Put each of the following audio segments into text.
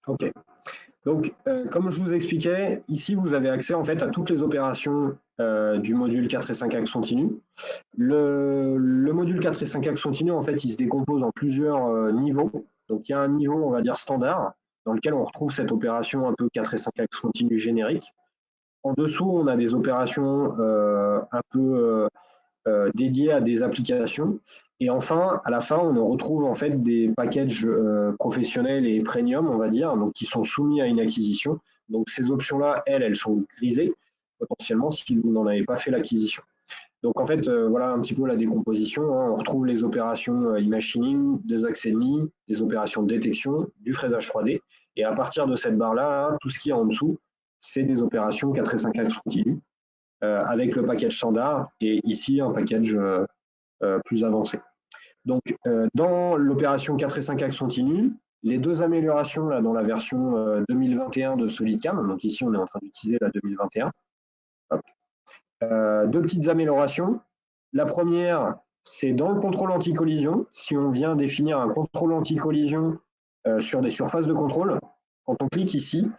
Ok. Donc, comme je vous expliquais, ici, vous avez accès en fait à toutes les opérations du module 4 et 5 axes continu. Le module 4 et 5 axes continu, en fait, il se décompose en plusieurs niveaux. Donc, il y a un niveau, on va dire, standard, dans lequel on retrouve cette opération un peu 4 et 5 axes continu générique. En dessous, on a des opérations un peu dédiées à des applications. Et enfin, à la fin, on retrouve en fait des packages professionnels et premium, on va dire, donc qui sont soumis à une acquisition. Donc ces options-là, elles sont grisées potentiellement si vous n'en avez pas fait l'acquisition. Donc en fait, voilà un petit peu la décomposition, hein. On retrouve les opérations e-machining, des accès ennemis, des opérations de détection, du fraisage 3D. Et à partir de cette barre-là, hein, tout ce qui est en dessous, c'est des opérations 4 et 5 axes continus avec le package standard et ici un package plus avancé. Donc dans l'opération 4 et 5 axes continus, les deux améliorations là, dans la version 2021 de SolidCam, donc ici on est en train d'utiliser la 2021, deux petites améliorations. La première, c'est dans le contrôle anti-collision. Si on vient définir un contrôle anti-collision sur des surfaces de contrôle, quand on clique ici,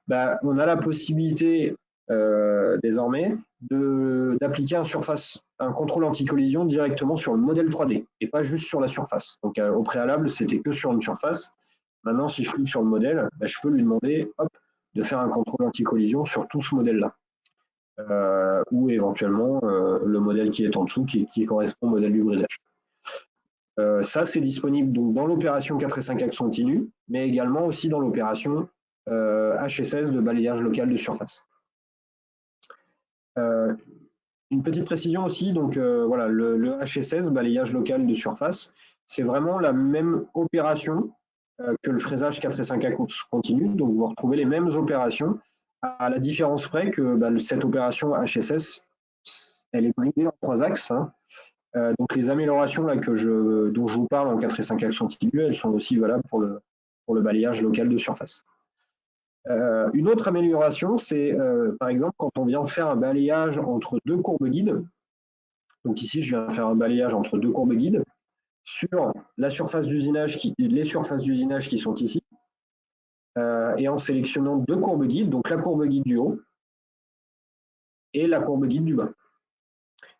bah, on a la possibilité désormais d'appliquer un contrôle anti-collision directement sur le modèle 3D et pas juste sur la surface. Donc au préalable, c'était que sur une surface. Maintenant, si je clique sur le modèle, bah, je peux lui demander hop, de faire un contrôle anti-collision sur tout ce modèle-là ou éventuellement le modèle qui est en dessous qui correspond au modèle du bridage. Ça, c'est disponible donc dans l'opération 4 et 5 axes continu, mais également aussi dans l'opération HSS de balayage local de surface. Une petite précision aussi, donc voilà, le HSS, balayage local de surface, c'est vraiment la même opération que le fraisage 4 et 5 axes continu, donc vous retrouvez les mêmes opérations, à la différence près que bah, cette opération HSS, elle est bridée en 3 axes, hein. Donc les améliorations là, dont je vous parle en 4 et 5 axes continus, elles sont aussi valables pour le balayage local de surface. Une autre amélioration, c'est par exemple quand on vient faire un balayage entre deux courbes guides. Donc ici, je viens faire un balayage entre deux courbes guides sur la surface d'usinage, les surfaces d'usinage qui sont ici, et en sélectionnant deux courbes guides, donc la courbe guide du haut et la courbe guide du bas.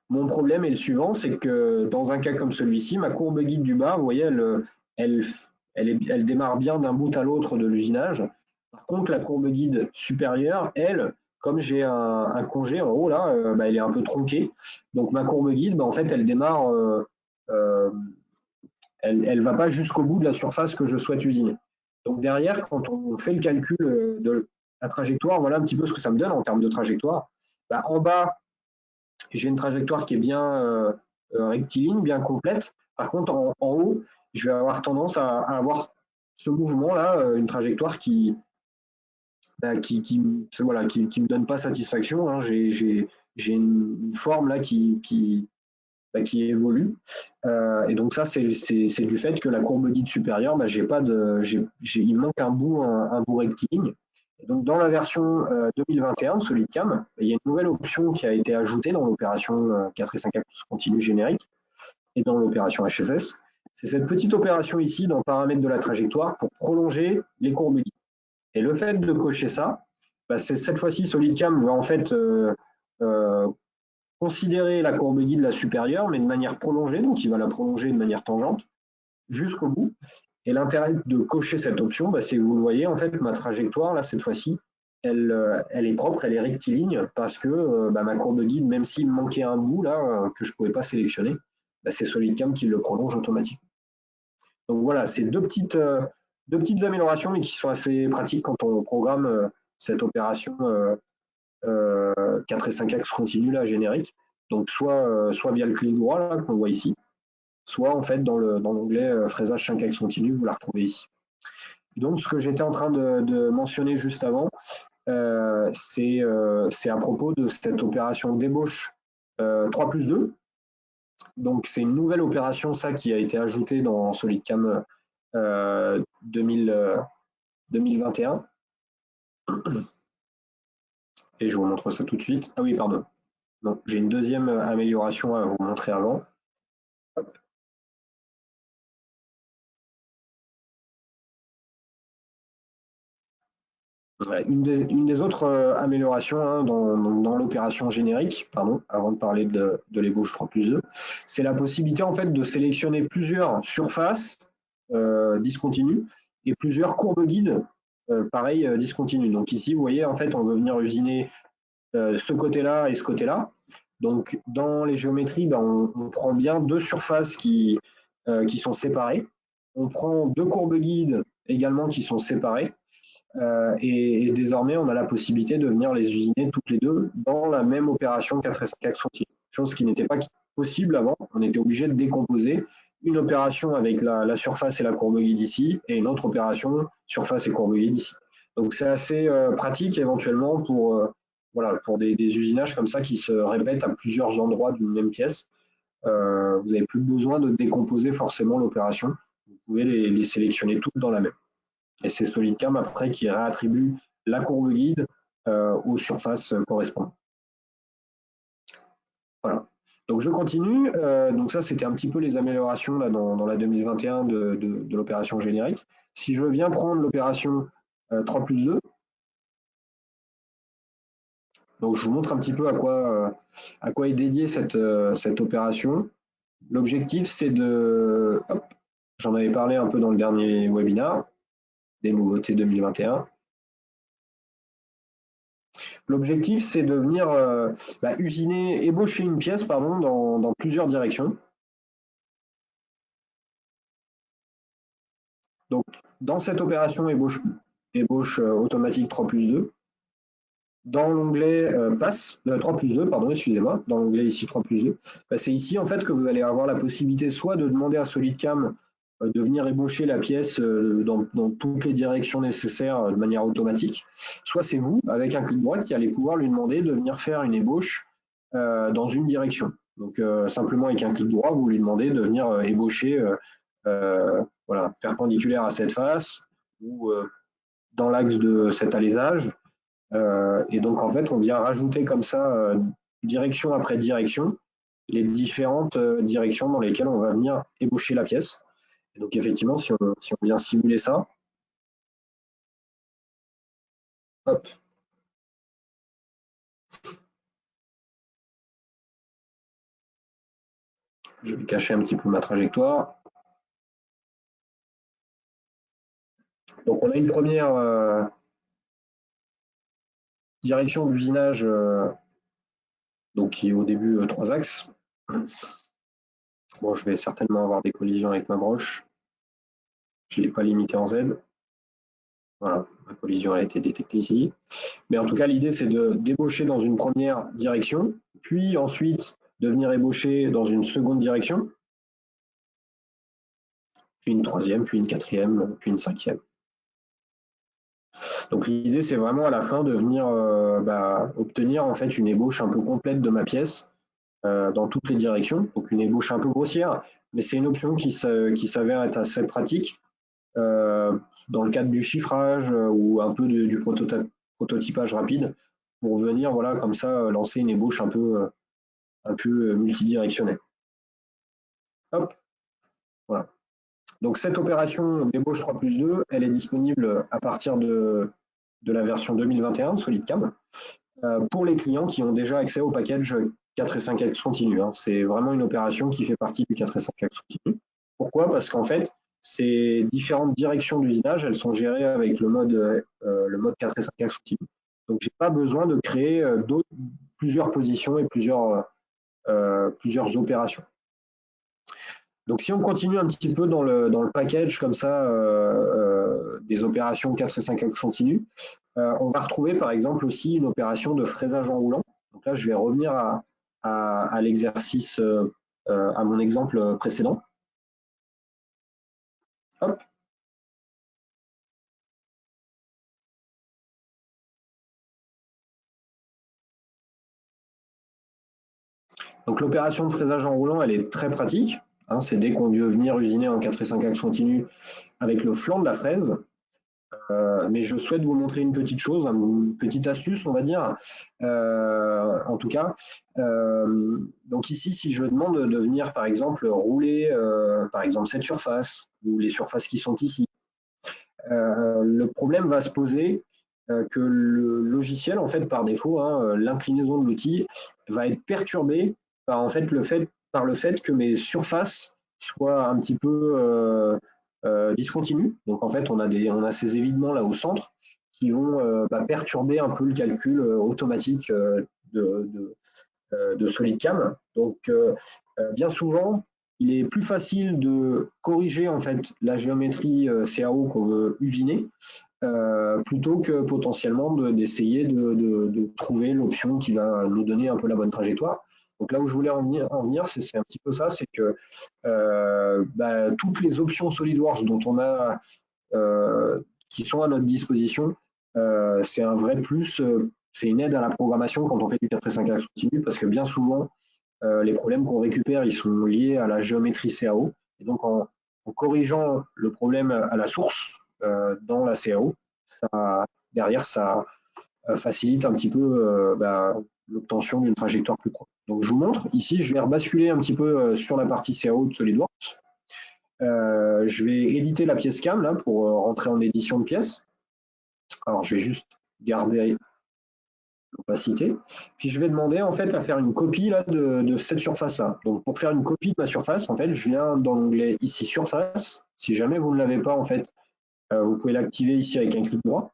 Mon problème est le suivant, c'est que dans un cas comme celui-ci, ma courbe guide du bas, vous voyez, elle démarre bien d'un bout à l'autre de l'usinage. Par contre, la courbe guide supérieure, elle, comme j'ai un congé en haut, là, bah, elle est un peu tronquée. Donc ma courbe guide, bah, en fait, elle démarre, elle ne va pas jusqu'au bout de la surface que je souhaite usiner. Donc derrière, quand on fait le calcul de la trajectoire, voilà un petit peu ce que ça me donne en termes de trajectoire. Bah, en bas, j'ai une trajectoire qui est bien rectiligne, bien complète. Par contre, en haut, je vais avoir tendance à avoir ce mouvement-là, une trajectoire bah, voilà, qui me donne pas satisfaction, hein. J'ai une forme là bah, qui évolue. Et donc ça, c'est du fait que la courbe guide supérieure, bah, il manque un bout rectiligne. Et donc dans la version 2021 de SolidCam, il y a une nouvelle option qui a été ajoutée dans l'opération 4 et 5 axes continu générique et dans l'opération HSS. C'est cette petite opération ici dans paramètres de la trajectoire pour prolonger les courbes guides. Et le fait de cocher ça, bah, c'est cette fois-ci SolidCam va en fait euh, considérer la courbe guide la supérieure, mais de manière prolongée, donc il va la prolonger de manière tangente jusqu'au bout. Et l'intérêt de cocher cette option, bah, c'est que vous le voyez, en fait, ma trajectoire, là, cette fois-ci, elle est propre, elle est rectiligne, parce que bah, ma courbe guide, même s'il me manquait un bout, là, que je ne pouvais pas sélectionner, bah, c'est SolidCam qui le prolonge automatiquement. Donc voilà, c'est deux petites améliorations, mais qui sont assez pratiques quand on programme cette opération 4 et 5 axes continus, là, générique. Donc soit via le clic droit, là, qu'on voit ici, soit en fait dans l'onglet fraisage 5 axes continu, vous la retrouvez ici. Donc ce que j'étais en train de mentionner juste avant, c'est à propos de cette opération d'ébauche 3+2. Donc c'est une nouvelle opération, ça, qui a été ajoutée dans SolidCam 2021. Et je vous montre ça tout de suite. Ah oui, pardon. Donc j'ai une deuxième amélioration à vous montrer avant. Hop. Une des autres améliorations hein, dans l'opération générique, pardon, avant de parler de l'ébauche 3+2, c'est la possibilité en fait de sélectionner plusieurs surfaces discontinues et plusieurs courbes guides pareil discontinues. Donc ici, vous voyez, en fait, on veut venir usiner ce côté-là et ce côté-là. Donc dans les géométries, ben, on prend bien deux surfaces qui sont séparées. On prend deux courbes guides également qui sont séparées. Et désormais, on a la possibilité de venir les usiner toutes les deux dans la même opération 4 et 5 axes continus. Chose qui n'était pas possible avant. On était obligé de décomposer une opération avec la surface et la courbe guide ici, et une autre opération surface et courbe guide ici. Donc c'est assez pratique éventuellement voilà, pour des usinages comme ça qui se répètent à plusieurs endroits d'une même pièce. Vous n'avez plus besoin de décomposer forcément l'opération. Vous pouvez les sélectionner toutes dans la même. Et c'est SolidCam après qui réattribue la courbe guide aux surfaces correspondantes. Voilà. Donc je continue. Donc ça, c'était un petit peu les améliorations là, dans la 2021 de l'opération générique. Si je viens prendre l'opération 3+2, donc je vous montre un petit peu à quoi est dédiée cette opération. L'objectif, c'est de... J'en avais parlé un peu dans le dernier webinaire, des nouveautés 2021. L'objectif, c'est de venir ébaucher une pièce dans plusieurs directions. Donc, dans cette opération ébauche automatique 3+2, dans l'onglet passe, 3+2, pardon, excusez-moi, dans l'onglet ici 3+2, c'est ici en fait que vous allez avoir la possibilité soit de demander à SolidCam de venir ébaucher la pièce dans toutes les directions nécessaires de manière automatique, soit c'est vous, avec un clic droit, qui allez pouvoir lui demander de venir faire une ébauche dans une direction. Donc simplement avec un clic droit, vous lui demandez de venir ébaucher voilà, perpendiculaire à cette face ou dans l'axe de cet alésage. Et donc en fait, on vient rajouter comme ça, direction après direction, les différentes directions dans lesquelles on va venir ébaucher la pièce. Et donc effectivement, si on vient simuler ça, hop, je vais cacher un petit peu ma trajectoire. Donc on a une première direction d'usinage donc qui est au début 3 axes. Bon, je vais certainement avoir des collisions avec ma broche. Je ne l'ai pas limité en Z. Voilà, ma collision a été détectée ici. Mais en tout cas, l'idée, c'est de débaucher dans une première direction, puis ensuite de venir ébaucher dans une seconde direction, puis une troisième, puis une quatrième, puis une cinquième. Donc l'idée, c'est vraiment à la fin de venir obtenir en fait une ébauche un peu complète de ma pièce dans toutes les directions. Donc une ébauche un peu grossière, mais c'est une option qui s'avère être assez pratique dans le cadre du chiffrage ou un peu du prototypage rapide pour venir voilà comme ça lancer une ébauche un peu multidirectionnelle. Hop, voilà. Donc cette opération d'ébauche 3+2, elle est disponible à partir de la version 2021 de SolidCam pour les clients qui ont déjà accès au package 4 et 5 axes continus. Hein. C'est vraiment une opération qui fait partie du 4 et 5 axes continus. Pourquoi? Parce qu'en fait, ces différentes directions d'usinage, elles sont gérées avec le mode 4 et 5 axes continus. Donc, je n'ai pas besoin de créer plusieurs positions et plusieurs opérations. Donc, si on continue un petit peu dans le package comme ça des opérations 4 et 5 axes continus, on va retrouver par exemple aussi une opération de fraisage en roulant. Donc là, je vais revenir à l'exercice, à mon exemple précédent. Hop. Donc l'opération de fraisage en roulant, elle est très pratique. Hein, c'est dès qu'on veut venir usiner en 4 et 5 axes continus avec le flanc de la fraise. Mais je souhaite vous montrer une petite chose, une petite astuce, on va dire. En tout cas, donc ici, si je demande de venir, par exemple, rouler, par exemple, cette surface ou les surfaces qui sont ici, le problème va se poser que le logiciel, en fait, par défaut, hein, l'inclinaison de l'outil va être perturbée par, en fait, par le fait que mes surfaces soient un petit peu discontinues. Donc, en fait, on a ces évidements là au centre qui vont perturber un peu le calcul automatique de SolidCam. Donc, bien souvent, il est plus facile de corriger en fait la géométrie CAO qu'on veut usiner plutôt que potentiellement d'essayer de trouver l'option qui va nous donner un peu la bonne trajectoire. Donc là où je voulais en venir c'est un petit peu ça, c'est que toutes les options SolidWorks dont on a qui sont à notre disposition, c'est un vrai plus, c'est une aide à la programmation quand on fait du 4 axes continu, parce que bien souvent, les problèmes qu'on récupère, ils sont liés à la géométrie CAO. Et donc, en corrigeant le problème à la source dans la CAO, derrière, ça facilite un petit peu l'obtention d'une trajectoire plus propre. Donc, je vous montre. Ici, je vais rebasculer un petit peu sur la partie CAO de SolidWorks. Je vais éditer la pièce cam là, pour rentrer en édition de pièce. Alors, je vais juste garder l'opacité. Puis je vais demander en fait à faire une copie là, de cette surface-là. Donc pour faire une copie de ma surface, en fait, je viens dans l'onglet ici surface. Si jamais vous ne l'avez pas, en fait, vous pouvez l'activer ici avec un clic droit.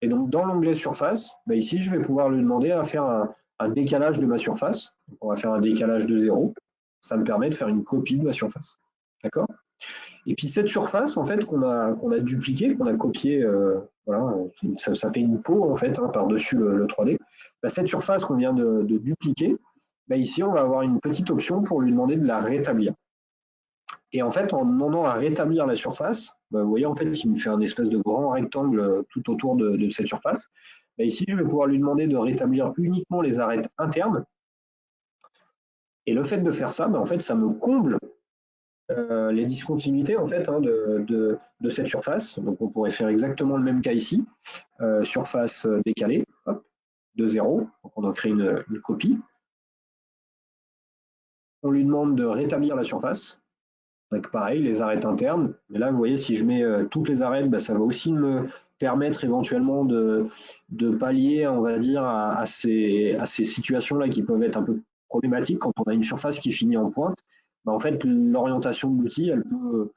Et donc dans l'onglet surface, ici, je vais pouvoir lui demander à faire un décalage de ma surface. Donc, on va faire un décalage de 0. Ça me permet de faire une copie de ma surface. D'accord? Et puis cette surface, en fait, qu'on a dupliquée, qu'on a copiée, voilà, ça fait une peau en fait hein, par-dessus le 3D. Cette surface qu'on vient de dupliquer, ici on va avoir une petite option pour lui demander de la rétablir. Et en fait, en demandant à rétablir la surface, vous voyez en fait, il me fait un espèce de grand rectangle tout autour de cette surface. Ici, je vais pouvoir lui demander de rétablir uniquement les arêtes internes. Et le fait de faire ça, en fait, ça me comble les discontinuités en fait hein, de cette surface. Donc on pourrait faire exactement le même cas ici. Surface décalée, hop, de 0. Donc on en crée une copie. On lui demande de rétablir la surface. Donc pareil, les arêtes internes. Mais là, vous voyez, si je mets toutes les arêtes, ça va aussi me permettre éventuellement de pallier, on va dire, à ces situations-là qui peuvent être un peu problématiques quand on a une surface qui finit en pointe. En fait, l'orientation de l'outil, elle peut,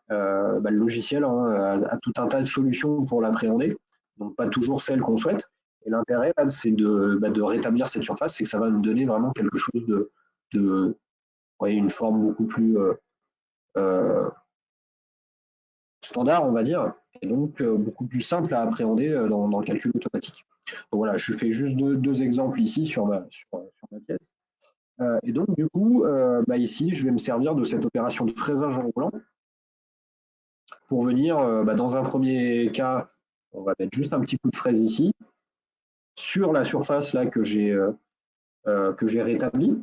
le logiciel hein, a tout un tas de solutions pour l'appréhender, donc pas toujours celle qu'on souhaite. Et l'intérêt, c'est de rétablir cette surface, c'est que ça va nous donner vraiment quelque chose une forme beaucoup plus standard, on va dire, et donc beaucoup plus simple à appréhender dans le calcul automatique. Donc voilà, je fais juste deux exemples ici sur ma pièce. Et donc du coup, ici, je vais me servir de cette opération de fraisage en roulant pour venir, dans un premier cas, on va mettre juste un petit coup de fraise ici, sur la surface là que j'ai rétablie.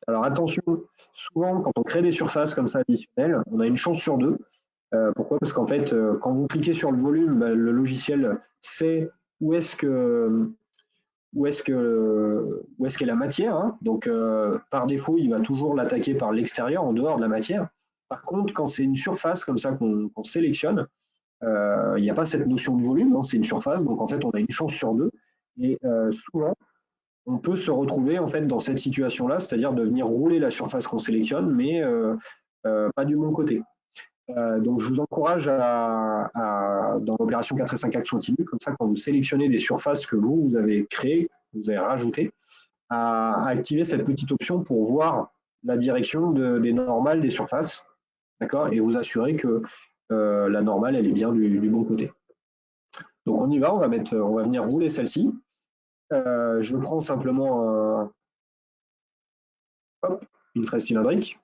Alors attention, souvent quand on crée des surfaces comme ça additionnelles, on a une chance sur deux. Pourquoi? Parce qu'en fait, quand vous cliquez sur le volume, le logiciel sait où est-ce qu'est la matière. Hein. Donc par défaut, il va toujours l'attaquer par l'extérieur, en dehors de la matière. Par contre, quand c'est une surface comme ça qu'on sélectionne, il n'y a pas cette notion de volume, hein, c'est une surface, donc en fait on a une chance sur deux. Et souvent, on peut se retrouver en fait dans cette situation-là, c'est-à-dire de venir rouler la surface qu'on sélectionne, mais pas du bon côté. Donc je vous encourage dans l'opération 4 et 5 axes continu, comme ça quand vous sélectionnez des surfaces que vous avez créées, vous avez rajoutées, à activer cette petite option pour voir la direction des normales des surfaces, d'accord, et vous assurer que la normale elle est bien du bon côté. Donc on y va, on va venir rouler celle-ci. Je prends simplement une fraise cylindrique.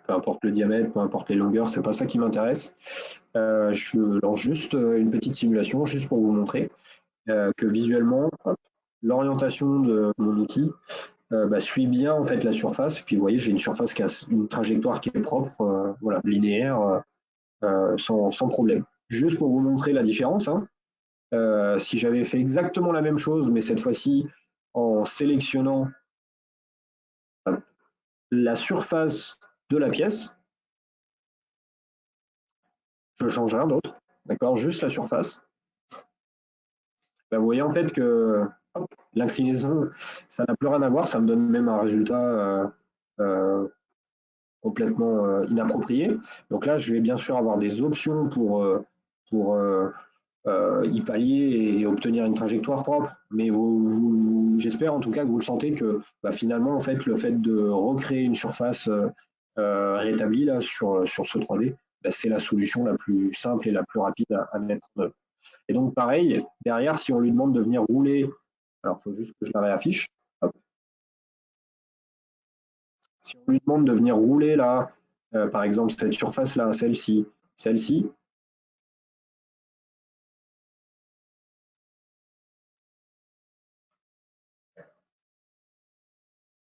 Peu importe le diamètre, peu importe les longueurs, c'est pas ça qui m'intéresse. Je lance juste une petite simulation, juste pour vous montrer que visuellement, l'orientation de mon outil suit bien en fait la surface. Et puis vous voyez, j'ai une surface qui a une trajectoire qui est propre, voilà, linéaire, sans problème. Juste pour vous montrer la différence. Hein. Si j'avais fait exactement la même chose, mais cette fois-ci en sélectionnant la surface de la pièce, je change rien d'autre, d'accord, juste la surface. Ben, vous voyez en fait que l'inclinaison, ça n'a plus rien à voir, ça me donne même un résultat euh, complètement inapproprié. Donc là, je vais bien sûr avoir des options pour y pallier et obtenir une trajectoire propre. Mais j'espère en tout cas que vous le sentez que bah, finalement, en fait, le fait de recréer une surface rétablie là, sur ce 3D, bah, c'est la solution la plus simple et la plus rapide à mettre en œuvre. Et donc pareil, derrière, si on lui demande de venir rouler, alors il faut juste que je la réaffiche. Hop. Si on lui demande de venir rouler là, par exemple cette surface là, celle-ci,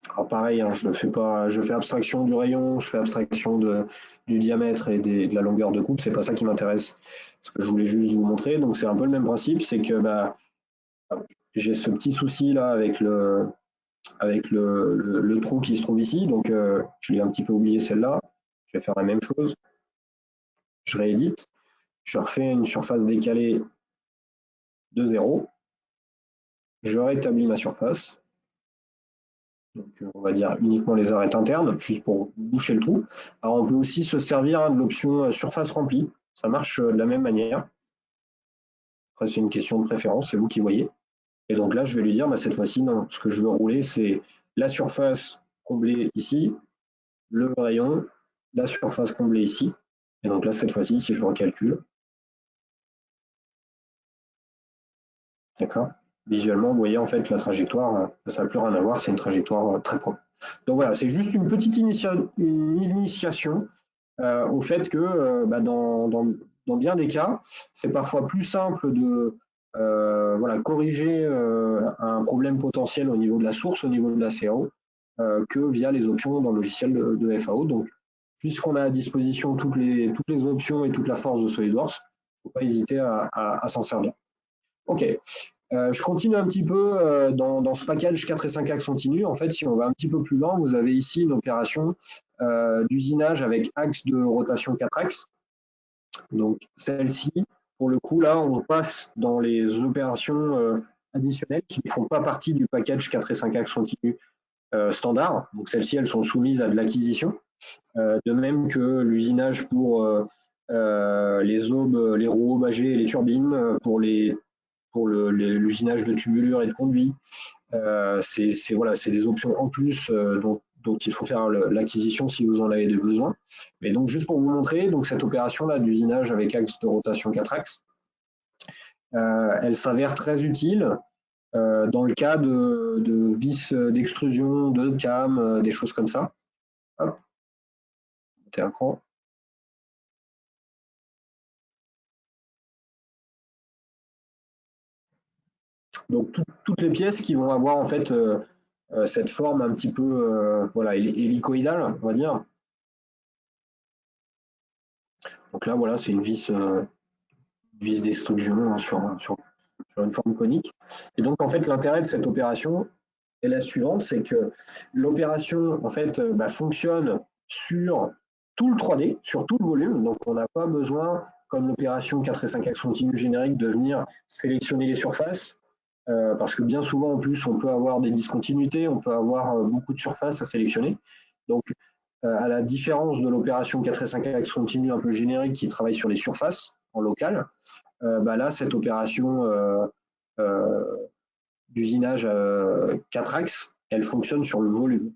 alors pareil, hein, je fais abstraction du rayon, je fais abstraction du diamètre et de la longueur de coupe, c'est pas ça qui m'intéresse. Ce que je voulais juste vous montrer, donc c'est un peu le même principe, c'est que bah, j'ai ce petit souci là avec le trou qui se trouve ici, donc je l'ai un petit peu oublié celle-là. Je vais faire la même chose, je réédite, je refais une surface décalée de 0, je rétablis ma surface, donc on va dire uniquement les arêtes internes, juste pour boucher le trou. Alors on peut aussi se servir de l'option surface remplie, ça marche de la même manière. Après c'est une question de préférence, c'est vous qui voyez. Et donc là je vais lui dire, bah, cette fois-ci non, ce que je veux rouler c'est la surface comblée ici, le rayon, la surface comblée ici. Et donc là cette fois-ci si je recalcule, d'accord, visuellement vous voyez en fait la trajectoire, ça n'a plus rien à voir, c'est une trajectoire très propre. Donc voilà, c'est juste une petite une initiation au fait que bah, dans bien des cas, c'est parfois plus simple de voilà, corriger un problème potentiel au niveau de la source, au niveau de la CAO, que via les options dans le logiciel de FAO. Donc, puisqu'on a à disposition toutes les options et toute la force de SolidWorks, il ne faut pas hésiter à s'en servir. OK. Je continue un petit peu dans ce package 4 et 5 axes continus. En fait, si on va un petit peu plus loin, vous avez ici une opération d'usinage avec axe de rotation 4 axes. Donc celle-ci, pour le coup, là, on passe dans les opérations additionnelles qui ne font pas partie du package 4 et 5 axes continus standard. Donc celles-ci, elles sont soumises à de l'acquisition. De même que l'usinage pour les aubes, les roues aubagées et les turbines, pour l'usinage de tubulures et de conduits. C'est voilà, des options en plus dont il faut faire l'acquisition si vous en avez besoin. Mais donc juste pour vous montrer, donc cette opération-là d'usinage avec axe de rotation 4 axes, elle s'avère très utile dans le cas de vis d'extrusion, de cam, des choses comme ça. Hop, montez un cran. Donc toutes les pièces qui vont avoir en fait cette forme un petit peu voilà, hélicoïdale, on va dire. Donc là, voilà, c'est une vis d'extrusion hein, sur une forme conique. Et donc, en fait, l'intérêt de cette opération est la suivante, c'est que l'opération, en fait, bah, fonctionne sur tout le 3D, sur tout le volume. Donc, on n'a pas besoin, comme l'opération 4 et 5 axes continus génériques, de venir sélectionner les surfaces, parce que bien souvent, en plus, on peut avoir des discontinuités, on peut avoir beaucoup de surfaces à sélectionner. Donc, à la différence de l'opération 4 et 5 axes continus un peu générique qui travaille sur les surfaces en local, bah là, cette opération euh, d'usinage 4 axes, elle fonctionne sur le volume.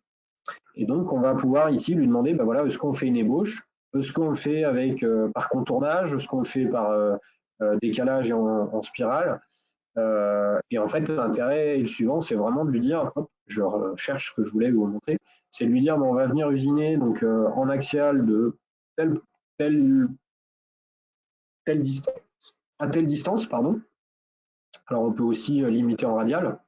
Et donc, on va pouvoir ici lui demander, bah voilà, est-ce qu'on fait une ébauche, est-ce qu'on le fait avec par contournage, est-ce qu'on le fait par décalage et en spirale. Et en fait, l'intérêt est le suivant, c'est vraiment de lui dire, hop, je recherche ce que je voulais vous montrer, c'est de lui dire, on va venir usiner donc en axial de telle, telle, telle distance, à telle distance, pardon. Alors on peut aussi limiter en radial.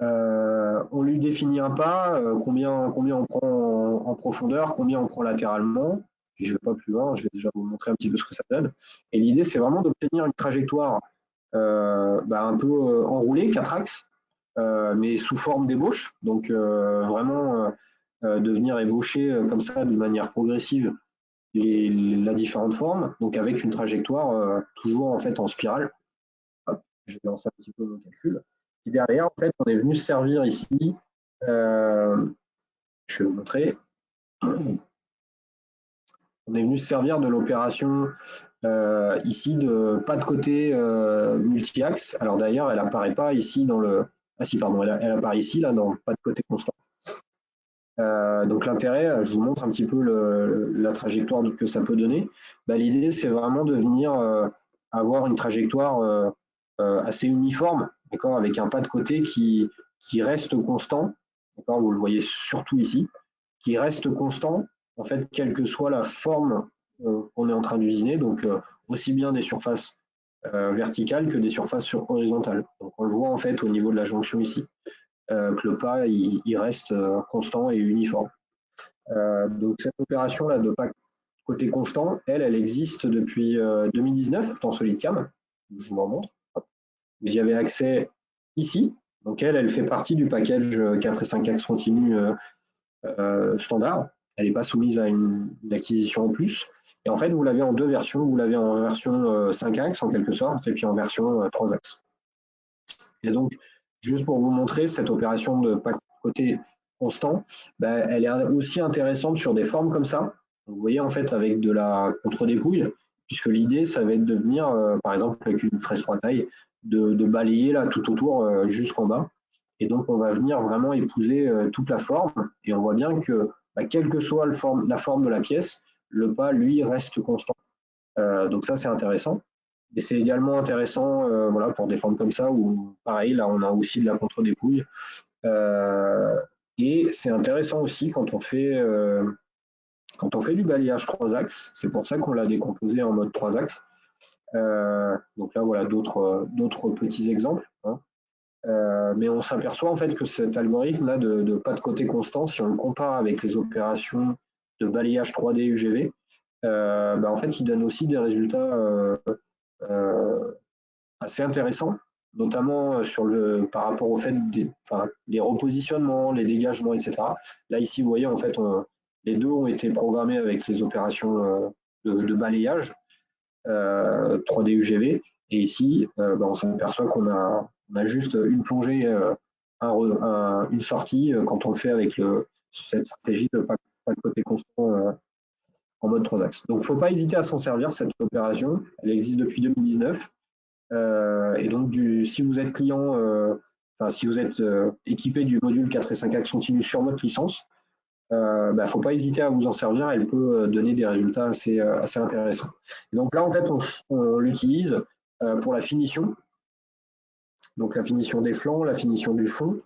On lui définit un pas, combien on prend en profondeur, combien on prend latéralement. Puis je ne vais pas plus loin, je vais déjà vous montrer un petit peu ce que ça donne. Et l'idée, c'est vraiment d'obtenir une trajectoire bah, un peu enroulée, 4 axes, mais sous forme d'ébauche. Donc vraiment de venir ébaucher comme ça de manière progressive la différente forme, donc avec une trajectoire toujours en fait en spirale. Hop, je vais lancer un petit peu mon calcul. Et derrière, en fait, on est venu se servir ici, je vais vous montrer, on est venu se servir de l'opération ici de pas de côté multi-axe. Alors d'ailleurs, elle apparaît pas ici dans le... Ah si, pardon, elle apparaît ici, là, dans pas de côté constant. Donc l'intérêt, je vous montre un petit peu la trajectoire que ça peut donner. Bah, l'idée, c'est vraiment de venir avoir une trajectoire assez uniforme, d'accord, avec un pas de côté qui reste constant, d'accord, vous le voyez surtout ici, qui reste constant, en fait, quelle que soit la forme qu'on est en train d'usiner, donc aussi bien des surfaces verticales que des surfaces horizontales. Donc on le voit en fait au niveau de la jonction ici, que le pas il reste constant et uniforme. Donc cette opération-là de pas côté constant, elle existe depuis 2019 dans SolidCam. Je vous en montre. Vous y avez accès ici. Donc elle fait partie du package 4 et 5 axes continu standard. Elle n'est pas soumise à une acquisition en plus. Et en fait, vous l'avez en deux versions. Vous l'avez en version 5 axes en quelque sorte, et puis en version 3 axes. Et donc, juste pour vous montrer cette opération de pas côté constant, bah, elle est aussi intéressante sur des formes comme ça. Donc, vous voyez, en fait, avec de la contre-dépouille, puisque l'idée, ça va être de venir, par exemple, avec une fraise 3 tailles, de balayer là tout autour jusqu'en bas. Et donc, on va venir vraiment épouser toute la forme. Et on voit bien que, bah, quelle que soit la forme de la pièce, le pas, lui, reste constant. Donc ça, c'est intéressant. Et c'est également intéressant voilà, pour des formes comme ça où, pareil, là, on a aussi de la contre-dépouille. Et c'est intéressant aussi quand on fait du balayage 3 axes. C'est pour ça qu'on l'a décomposé en mode 3 axes. Donc là, voilà d'autres petits exemples. Hein. Mais on s'aperçoit en fait que cet algorithme-là de pas de côté constant, si on le compare avec les opérations de balayage 3D UGV, bah, en fait, il donne aussi des résultats assez intéressants, notamment par rapport au fait des repositionnements, les dégagements, etc. Là, ici, vous voyez, en fait, les deux ont été programmés avec les opérations de balayage 3D UGV. Et ici, bah, on s'aperçoit qu'on a juste une plongée, une sortie quand on le fait avec cette stratégie de pas de côté constant en mode 3 axes. Donc, il ne faut pas hésiter à s'en servir, cette opération. Elle existe depuis 2019. Et donc, si vous êtes client, si vous êtes équipé du module 4 et 5 axes continu sur votre licence, il ne faut pas hésiter à vous en servir. Elle peut donner des résultats assez intéressants. Et donc là, en fait, on l'utilise pour la finition. Donc, la finition des flancs, la finition du fond,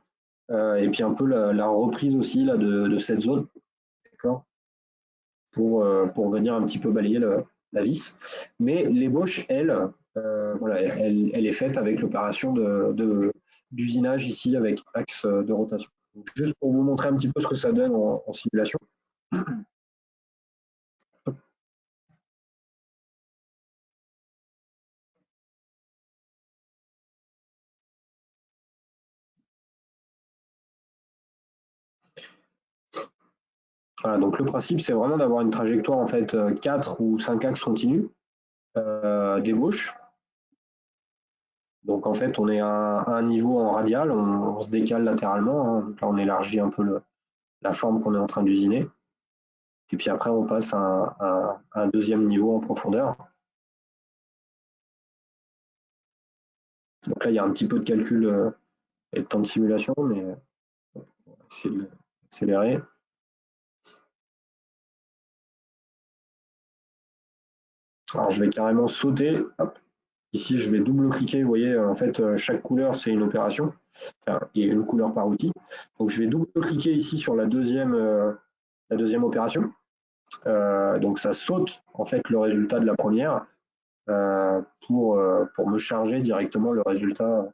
et puis un peu la reprise aussi là, de cette zone. D'accord, pour venir un petit peu balayer la vis. Mais l'ébauche, voilà, elle est faite avec l'opération d'usinage ici avec axe de rotation. Donc, juste pour vous montrer un petit peu ce que ça donne en simulation. Voilà, donc le principe, c'est vraiment d'avoir une trajectoire en fait 4 ou 5 axes continus d'ébauche. Donc en fait, on est à un niveau en radial, on se décale latéralement. Hein. Donc là, on élargit un peu la forme qu'on est en train d'usiner. Et puis après, on passe à un deuxième niveau en profondeur. Donc là, il y a un petit peu de calcul et de temps de simulation, mais on va essayer de l'accélérer. Alors, je vais carrément sauter. Hop. Ici, je vais double-cliquer. Vous voyez, en fait, chaque couleur, c'est une opération. Enfin, il y a une couleur par outil. Donc, je vais double-cliquer ici sur la deuxième opération. Donc, ça saute en fait le résultat de la première pour me charger directement le résultat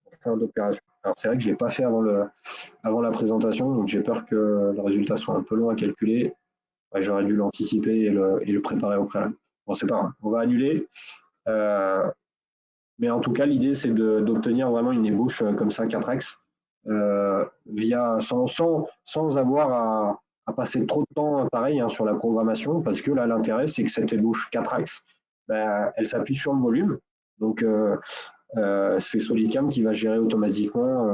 en fin d'opération. Alors, c'est vrai que je ne l'ai pas fait avant la présentation, donc j'ai peur que le résultat soit un peu long à calculer. Ouais, j'aurais dû l'anticiper et le préparer au préalable. Bon, c'est pas grave, on va annuler. Mais en tout cas, l'idée, c'est d'obtenir vraiment une ébauche comme ça, 4 axes, sans avoir passer trop de temps, pareil, hein, sur la programmation, parce que là, l'intérêt, c'est que cette ébauche 4 axes, ben, elle s'appuie sur le volume. Donc, c'est SolidCam qui va gérer automatiquement,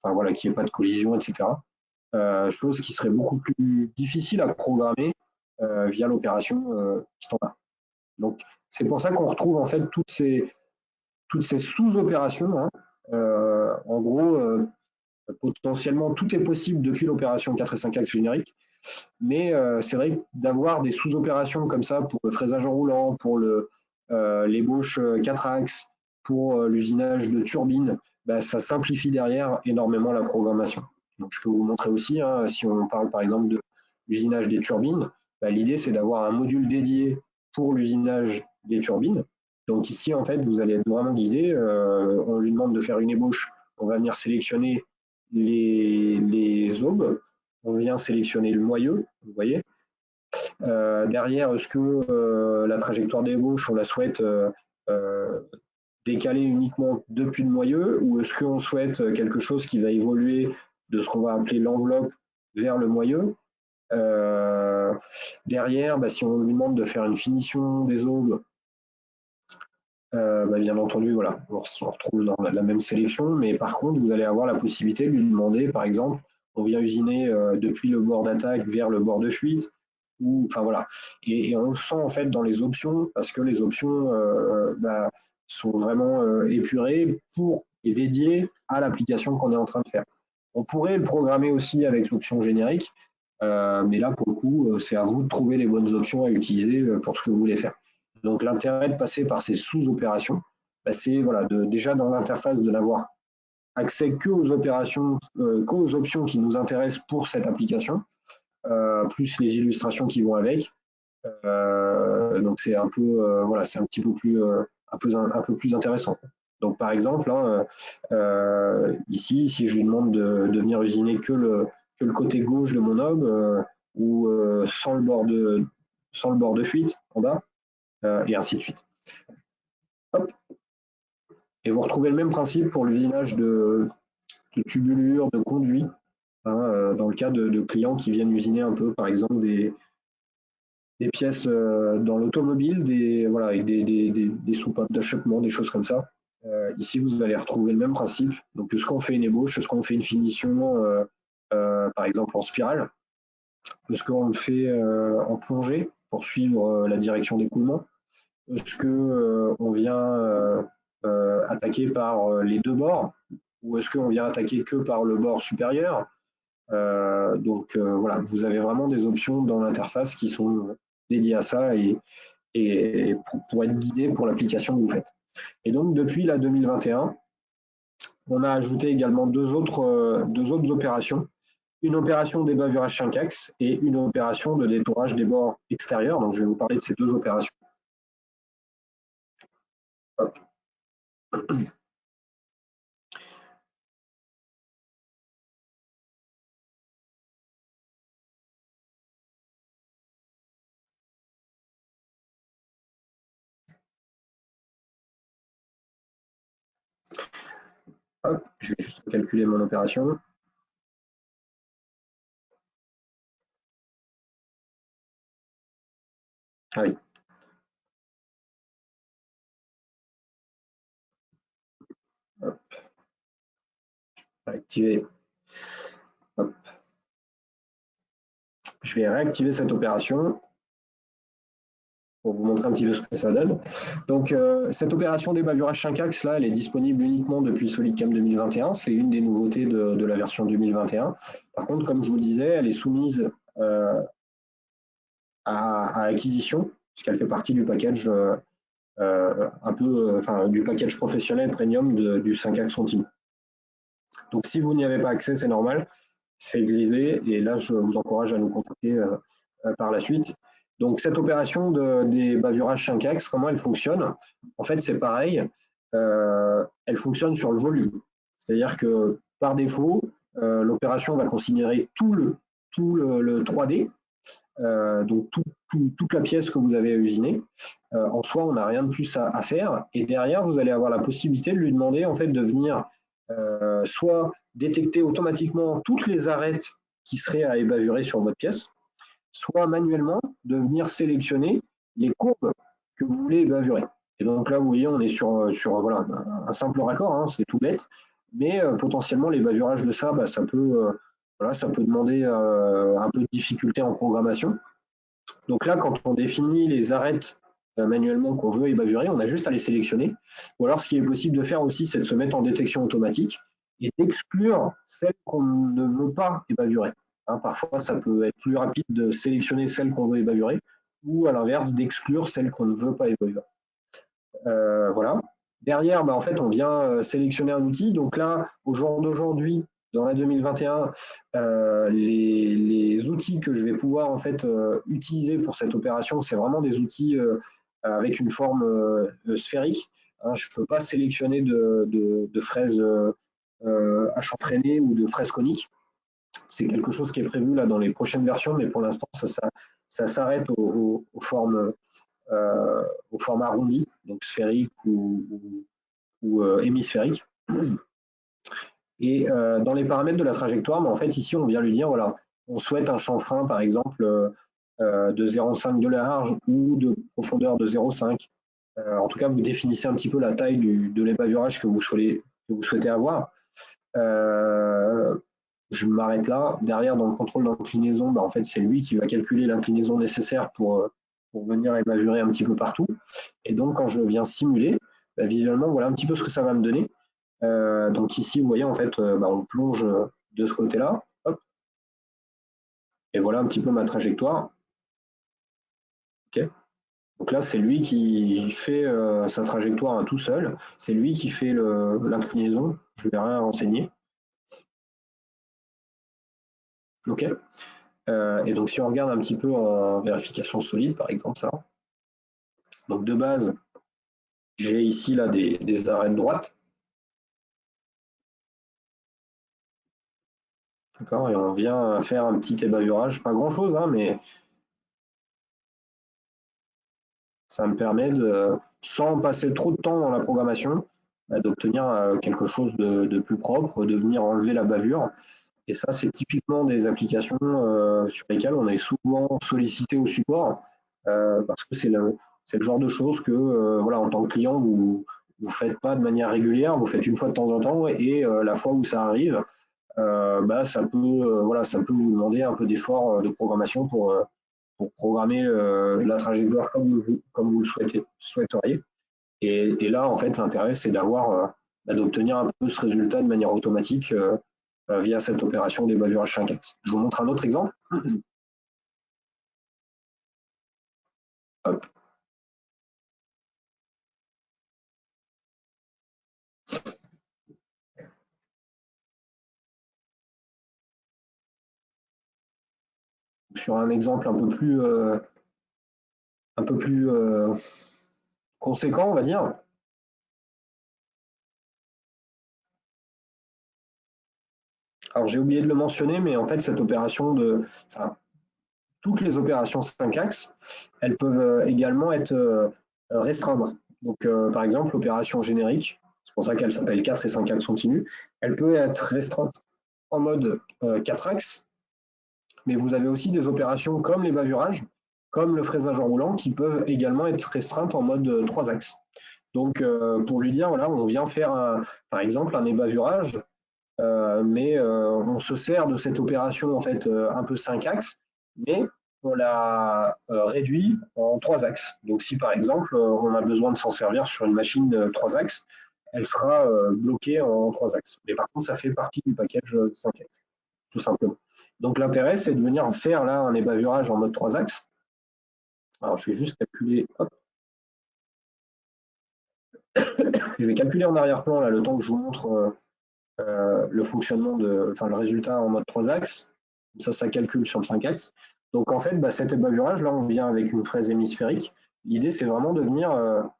enfin voilà, qu'il n'y ait pas de collision, etc. Chose qui serait beaucoup plus difficile à programmer via l'opération standard. Donc, c'est pour ça qu'on retrouve en fait toutes ces sous-opérations, hein. En gros, potentiellement, tout est possible depuis l'opération 4 et 5 axes générique, mais c'est vrai que d'avoir des sous-opérations comme ça pour le fraisage en roulant, pour l'ébauche 4 axes, pour l'usinage de turbines, bah, ça simplifie derrière énormément la programmation. Donc, je peux vous montrer aussi, hein, si on parle par exemple de l'usinage des turbines, bah, l'idée c'est d'avoir un module dédié pour l'usinage des turbines. Donc ici, en fait, vous allez être vraiment guidé. On lui demande de faire une ébauche, on va venir sélectionner les aubes, on vient sélectionner le moyeu, vous voyez. Derrière, est-ce que la trajectoire d'ébauche, on la souhaite décaler uniquement depuis le moyeu, ou est-ce qu'on souhaite quelque chose qui va évoluer de ce qu'on va appeler l'enveloppe vers le moyeu. Derrière, bah, si on lui demande de faire une finition des aubes, bah, bien entendu, voilà, on retrouve dans la même sélection, mais par contre, vous allez avoir la possibilité de lui demander, par exemple, on vient usiner depuis le bord d'attaque vers le bord de fuite, ou, enfin voilà. Et on le sent en fait dans les options, parce que les options bah, sont vraiment épurées pour et dédiées à l'application qu'on est en train de faire. On pourrait le programmer aussi avec l'option générique, mais là, pour le coup, c'est à vous de trouver les bonnes options à utiliser pour ce que vous voulez faire. Donc l'intérêt de passer par ces sous-opérations, bah, c'est voilà, déjà dans l'interface de n'avoir accès qu'aux opérations, qu'aux options qui nous intéressent pour cette application, plus les illustrations qui vont avec. Donc c'est un peu voilà, c'est un petit peu plus un peu plus intéressant. Donc par exemple, hein, ici, si je lui demande de venir usiner que le côté gauche de mon knob ou sans le bord de fuite en bas, et ainsi de suite. Hop. Et vous retrouvez le même principe pour l'usinage de tubulures, de conduits, hein, dans le cas de clients qui viennent usiner un peu, par exemple, des pièces dans l'automobile, voilà, avec des soupapes d'achoppement, des choses comme ça. Ici, vous allez retrouver le même principe. Donc, est-ce qu'on fait une ébauche, est-ce qu'on fait une finition, par exemple, en spirale, est-ce qu'on le fait en plongée pour suivre la direction d'écoulement, est-ce qu'on vient attaquer par les deux bords, ou est-ce qu'on vient attaquer que par le bord supérieur. Donc voilà, vous avez vraiment des options dans l'interface qui sont dédiées à ça et pour être guidé pour l'application que vous faites. Et donc depuis la 2021, on a ajouté également deux autres opérations. Une opération débavurage 5 axes et une opération de détourage des bords extérieurs. Donc je vais vous parler de ces deux opérations. Hop. Hop, je vais juste calculer mon opération. Ah oui. Hop. Activer. Hop. Je vais réactiver cette opération pour vous montrer un petit peu ce que ça donne. Donc, cette opération débavurage 5 axes, là, elle est disponible uniquement depuis SolidCam 2021. C'est une des nouveautés de la version 2021. Par contre, comme je vous le disais, elle est soumise à acquisition, puisqu'elle fait partie du package du package professionnel premium du 5 axes Ultime. Donc, si vous n'y avez pas accès, c'est normal, c'est grisé, et là, je vous encourage à nous contacter par la suite. Donc, cette opération des bavurages 5 axes, comment elle fonctionne? En fait, c'est pareil, elle fonctionne sur le volume. C'est-à-dire que, par défaut, l'opération va considérer tout le 3D, donc toute la pièce que vous avez à usiner. En soi, on n'a rien de plus à faire. Et derrière, vous allez avoir la possibilité de lui demander en fait de venir soit détecter automatiquement toutes les arêtes qui seraient à ébavurer sur votre pièce, soit manuellement de venir sélectionner les courbes que vous voulez ébavurer. Et donc là, vous voyez, on est sur voilà, un simple raccord, hein, c'est tout bête, mais potentiellement l'ébavurage de ça, bah, voilà, ça peut demander un peu de difficulté en programmation. Donc là, quand on définit les arêtes manuellement qu'on veut ébavurer, on a juste à les sélectionner. Ou alors, ce qui est possible de faire aussi, c'est de se mettre en détection automatique et d'exclure celles qu'on ne veut pas ébavurer. Hein, parfois, ça peut être plus rapide de sélectionner celles qu'on veut ébavurer ou à l'inverse, d'exclure celles qu'on ne veut pas ébavurer. Voilà. Derrière, bah, en fait, on vient sélectionner un outil. Donc là, au jour d'aujourd'hui, dans la 2021, les outils que je vais pouvoir en fait utiliser pour cette opération, c'est vraiment des outils avec une forme sphérique. Hein, je ne peux pas sélectionner de fraises H entraînées ou de fraises coniques. C'est quelque chose qui est prévu là dans les prochaines versions, mais pour l'instant, ça s'arrête aux formes au format arrondi, donc sphérique ou hémisphérique. Et dans les paramètres de la trajectoire, en fait, ici, on vient lui dire, voilà, on souhaite un chanfrein, par exemple, de 0,5 de large ou de profondeur de 0,5. En tout cas, vous définissez un petit peu la taille de l'ébavurage que vous souhaitez avoir. Je m'arrête là. Derrière, dans le contrôle d'inclinaison, bah, en fait, c'est lui qui va calculer l'inclinaison nécessaire pour venir ébavurer un petit peu partout. Et donc, quand je viens simuler, bah, visuellement, voilà un petit peu ce que ça va me donner. Donc ici, vous voyez, en fait, bah, on plonge de ce côté-là. Et voilà un petit peu ma trajectoire. Okay. Donc là, c'est lui qui fait sa trajectoire hein, tout seul. C'est lui qui fait l'inclinaison. Je n'ai rien à renseigner. OK. Et donc, si on regarde un petit peu en vérification solide, par exemple, ça. Donc, de base, j'ai ici là des arêtes droites. D'accord. Et on vient faire un petit ébavurage. Pas grand-chose, hein, mais ça me permet, sans passer trop de temps dans la programmation, d'obtenir quelque chose de plus propre, de venir enlever la bavure. Et ça, c'est typiquement des applications sur lesquelles on est souvent sollicité au support parce que c'est le genre de choses que, voilà, en tant que client, vous ne faites pas de manière régulière, vous faites une fois de temps en temps et la fois où ça arrive, bah, voilà, ça peut vous demander un peu d'effort de programmation pour programmer la trajectoire comme vous le souhaiteriez. Et là, en fait, l'intérêt, c'est d'obtenir un peu ce résultat de manière automatique via cette opération d'ébavurage 5-axes. Je vous montre un autre exemple. Hop. Sur un exemple un peu plus conséquent, on va dire. Alors j'ai oublié de le mentionner, mais en fait cette opération toutes les opérations 5 axes, elles peuvent également être restreintes. Donc par exemple l'opération générique, c'est pour ça qu'elle s'appelle 4 et 5 axes continus, elle peut être restreinte en mode 4 axes, mais vous avez aussi des opérations comme les bavurages, comme le fraisage en roulant, qui peuvent également être restreintes en mode 3 axes. Donc, pour lui dire, voilà, on vient faire, par exemple, un ébavurage, mais on se sert de cette opération, en fait, un peu 5 axes, mais on l'a réduit en 3 axes. Donc, si, par exemple, on a besoin de s'en servir sur une machine 3 axes, elle sera bloquée en 3 axes. Mais par contre, ça fait partie du package 5 axes, tout simplement. Donc, l'intérêt, c'est de venir faire là un ébavurage en mode 3 axes. Alors, je vais juste calculer, hop. Je vais calculer en arrière-plan là, le temps que je vous montre le fonctionnement le résultat en mode 3 axes. Ça calcule sur le 5 axes. Donc en fait, cet ébavurage, là, on vient avec une fraise hémisphérique. L'idée, c'est vraiment de venir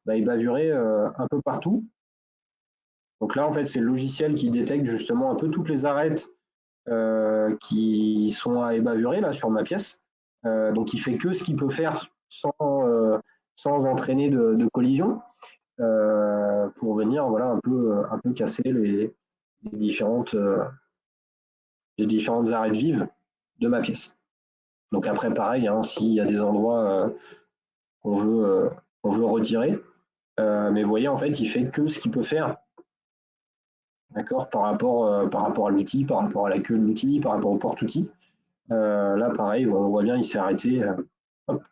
ébavurer un peu partout. Donc là, en fait, c'est le logiciel qui détecte justement un peu toutes les arêtes qui sont à ébavurer là sur ma pièce. Donc il fait que ce qu'il peut faire sans entraîner de collision. Pour venir voilà, un peu casser les différentes arêtes vives. de ma pièce. Donc après, pareil, hein, s'il y a des endroits qu'on veut retirer, mais vous voyez, en fait, il fait que ce qu'il peut faire, d'accord, par rapport à l'outil, par rapport à la queue de l'outil, par rapport au porte-outil. Là, pareil, on voit bien, il s'est arrêté. Hop.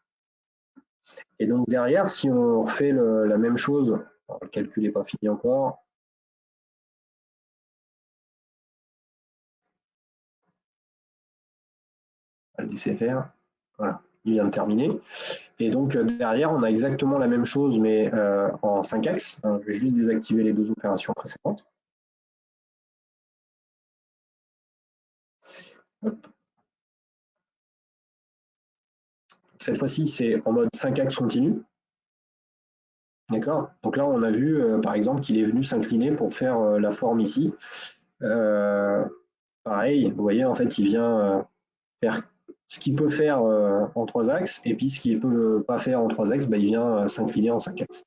Et donc derrière, si on refait la même chose, alors, le calcul n'est pas fini encore. On va le laisser faire. Voilà, il vient de terminer. Et donc derrière, on a exactement la même chose, mais en 5 axes. Je vais juste désactiver les deux opérations précédentes. Hop. Cette fois-ci, c'est en mode 5 axes continu. D'accord. Donc là, on a vu, par exemple, qu'il est venu s'incliner pour faire la forme ici. Pareil, vous voyez, en fait, il vient faire ce qu'il peut faire en 3 axes, et puis ce qu'il ne peut pas faire en 3 axes, bah, il vient s'incliner en 5 axes.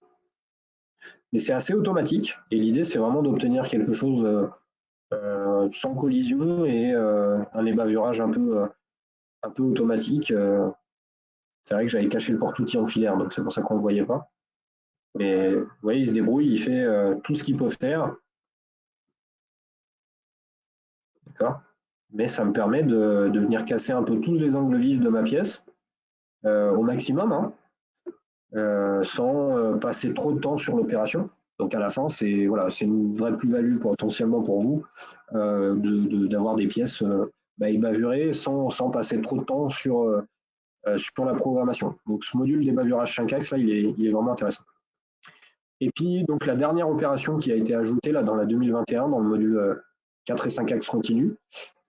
Mais c'est assez automatique, et l'idée, c'est vraiment d'obtenir quelque chose sans collision et un ébavurage un peu automatique. C'est vrai que j'avais caché le porte-outil en filaire, donc c'est pour ça qu'on ne le voyait pas. Mais vous voyez, il se débrouille, il fait tout ce qu'il peut faire. D'accord. Mais ça me permet de venir casser un peu tous les angles vifs de ma pièce au maximum, hein, sans passer trop de temps sur l'opération. Donc à la fin, c'est voilà, c'est une vraie plus-value potentiellement pour vous d'avoir des pièces ébavurées sans passer trop de temps sur la programmation. Donc ce module d'ébavurage 5 axes, là, il est vraiment intéressant. Et puis donc la dernière opération qui a été ajoutée là dans la 2021 dans le module 4 et 5 axes continu.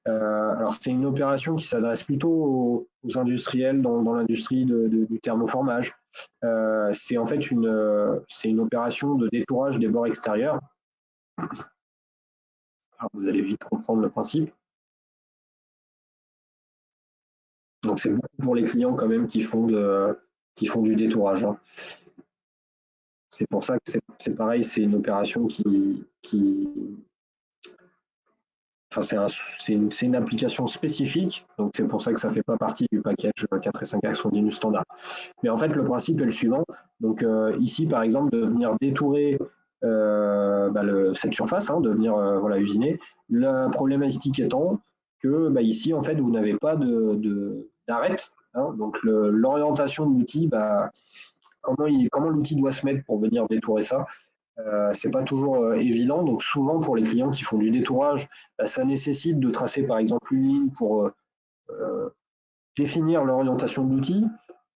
Alors c'est une opération qui s'adresse plutôt aux industriels dans l'industrie du thermoformage. C'est en fait c'est une opération de détourage des bords extérieurs. Alors vous allez vite comprendre le principe. Donc c'est beaucoup pour les clients quand même qui font du détourage, hein. C'est pour ça que c'est pareil, c'est une opération enfin, c'est une application spécifique, donc c'est pour ça que ça ne fait pas partie du package 4 et 5 axes continu standard. Mais en fait, le principe est le suivant. Donc ici, par exemple, de venir détourer cette surface, hein, de venir voilà, usiner. La problématique étant que ici, en fait, vous n'avez pas d'arête. Hein, donc l'orientation de l'outil, comment l'outil doit se mettre pour venir détourer ça, c'est pas toujours évident. Donc souvent pour les clients qui font du détourage, ça nécessite de tracer par exemple une ligne pour définir l'orientation de l'outil,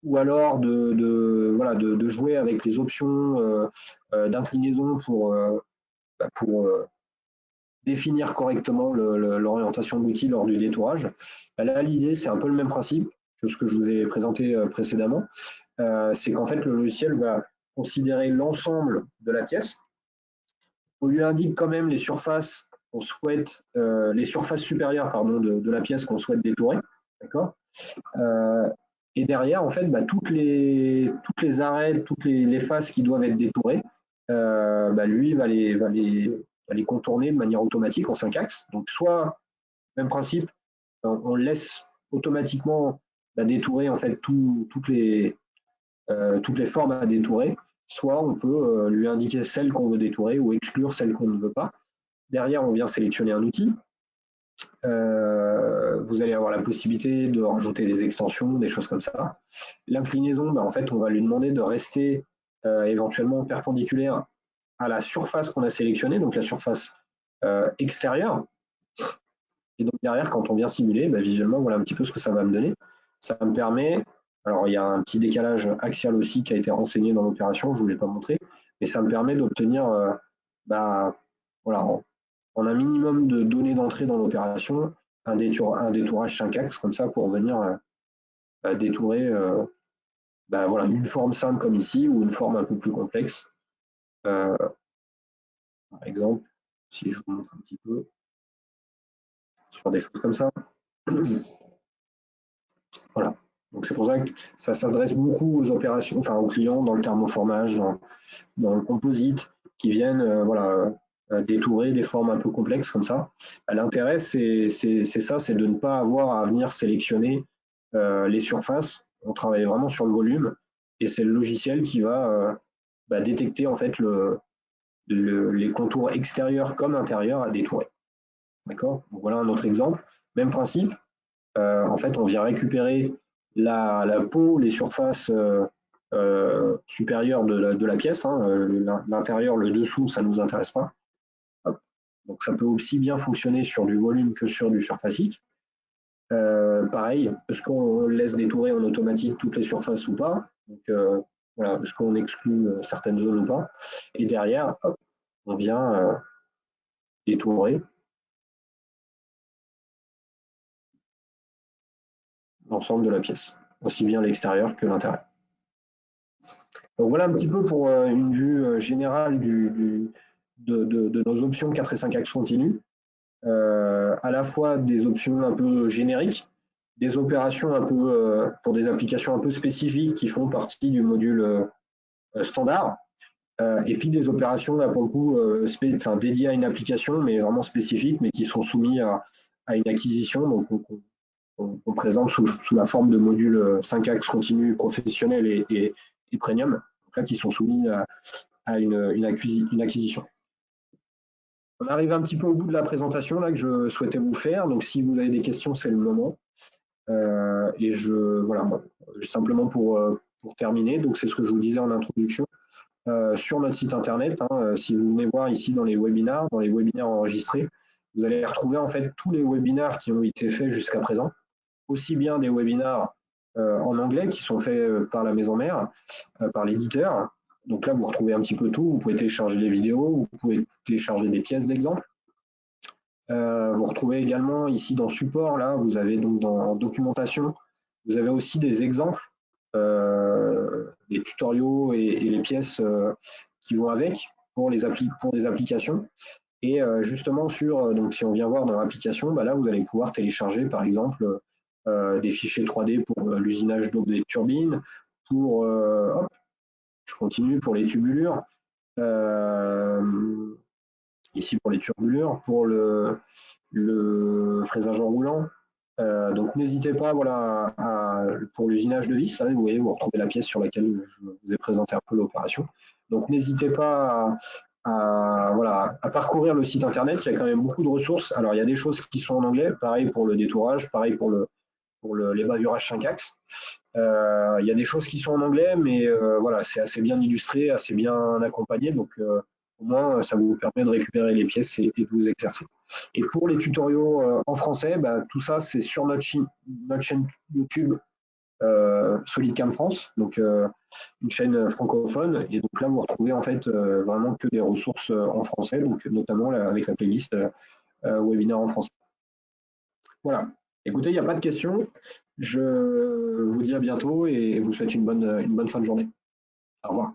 ou alors voilà, de jouer avec les options d'inclinaison pour définir correctement l'orientation de l'outil lors du détourage. Là, l'idée, c'est un peu le même principe que ce que je vous ai présenté précédemment. C'est qu'en fait, le logiciel va considérer l'ensemble de la pièce. On lui indique quand même les surfaces qu'on souhaite, les surfaces supérieures pardon, de la pièce qu'on souhaite détourer. D'accord. Et derrière, en fait, toutes les arêtes, toutes les faces qui doivent être détourées, lui va les contourner de manière automatique en 5 axes. Donc, soit, même principe, on laisse automatiquement détourer en fait toutes les formes à détourer, soit on peut lui indiquer celles qu'on veut détourer ou exclure celles qu'on ne veut pas. Derrière, on vient sélectionner un outil. Vous allez avoir la possibilité de rajouter des extensions, des choses comme ça. L'inclinaison, en fait, on va lui demander de rester éventuellement perpendiculaire à la surface qu'on a sélectionnée, donc la surface extérieure. Et donc derrière, quand on vient simuler, visuellement, voilà un petit peu ce que ça va me donner. Ça me permet, alors il y a un petit décalage axial aussi qui a été renseigné dans l'opération, je ne vous l'ai pas montré, mais ça me permet d'obtenir voilà, en un minimum de données d'entrée dans l'opération, un détourage 5 axes comme ça pour venir détourer voilà, une forme simple comme ici ou une forme un peu plus complexe. Par exemple, si je vous montre un petit peu sur des choses comme ça. Voilà. Donc c'est pour ça que ça s'adresse beaucoup aux opérations, enfin aux clients dans le thermoformage, dans le composite, qui viennent voilà, détourées, des formes un peu complexes comme ça. L'intérêt, c'est ça, c'est de ne pas avoir à venir sélectionner les surfaces. On travaille vraiment sur le volume et c'est le logiciel qui va détecter en fait les contours extérieurs comme intérieurs à détourer. D'accord? Voilà un autre exemple. Même principe. En fait, on vient récupérer la peau, les surfaces supérieures de la pièce. Hein, l'intérieur, le dessous, ça ne nous intéresse pas. Hop. Donc ça peut aussi bien fonctionner sur du volume que sur du surfacique. Pareil, est-ce qu'on laisse détourer en automatique toutes les surfaces ou pas? Donc, voilà, est-ce qu'on exclut certaines zones ou pas? Et derrière, hop, on vient détourer l'ensemble de la pièce, aussi bien l'extérieur que l'intérieur. Donc voilà un petit peu pour une vue générale de nos options 4 et 5 axes continus, à la fois des options un peu génériques, des opérations un peu pour des applications un peu spécifiques qui font partie du module standard, et puis des opérations là pour le coup dédiées à une application mais vraiment spécifique, mais qui sont soumises à une acquisition, donc on présente sous la forme de modules 5 axes continus professionnels et premium, donc là qui sont soumis à une acquisition. On arrive un petit peu au bout de la présentation là que je souhaitais vous faire, donc si vous avez des questions, c'est le moment. Et voilà, simplement pour terminer, donc c'est ce que je vous disais en introduction, sur notre site internet, hein, si vous venez voir ici dans les webinaires enregistrés, vous allez retrouver en fait tous les webinaires qui ont été faits jusqu'à présent, aussi bien des webinaires en anglais qui sont faits par la maison mère, par l'éditeur. Donc là, vous retrouvez un petit peu tout. Vous pouvez télécharger les vidéos, vous pouvez télécharger des pièces d'exemple. Vous retrouvez également ici dans support, là, vous avez donc dans documentation, vous avez aussi des exemples, des tutoriaux et les pièces qui vont avec pour des applications. Et justement, donc si on vient voir dans l'application, là, vous allez pouvoir télécharger, par exemple, des fichiers 3D pour l'usinage d'eau des turbines, pour, hop, je continue, pour les tubulures, ici pour les turbulures, pour le fraisage en roulant. Donc n'hésitez pas, voilà, pour l'usinage de vis, là, vous voyez, vous retrouvez la pièce sur laquelle je vous ai présenté un peu l'opération. Donc n'hésitez pas voilà, à parcourir le site internet, il y a quand même beaucoup de ressources. Alors il y a des choses qui sont en anglais, pareil pour le détourage, pareil pour les bavurages 5 axes. Il y a des choses qui sont en anglais, mais voilà, c'est assez bien illustré, assez bien accompagné, donc au moins ça vous permet de récupérer les pièces et de vous exercer. Et pour les tutoriaux en français, tout ça c'est sur notre chaîne YouTube SolidCam France, donc une chaîne francophone, et donc là vous retrouvez en fait vraiment que des ressources en français, donc notamment avec la playlist webinaire en français. Voilà. Écoutez, il n'y a pas de questions. Je vous dis à bientôt et vous souhaite une bonne fin de journée. Au revoir.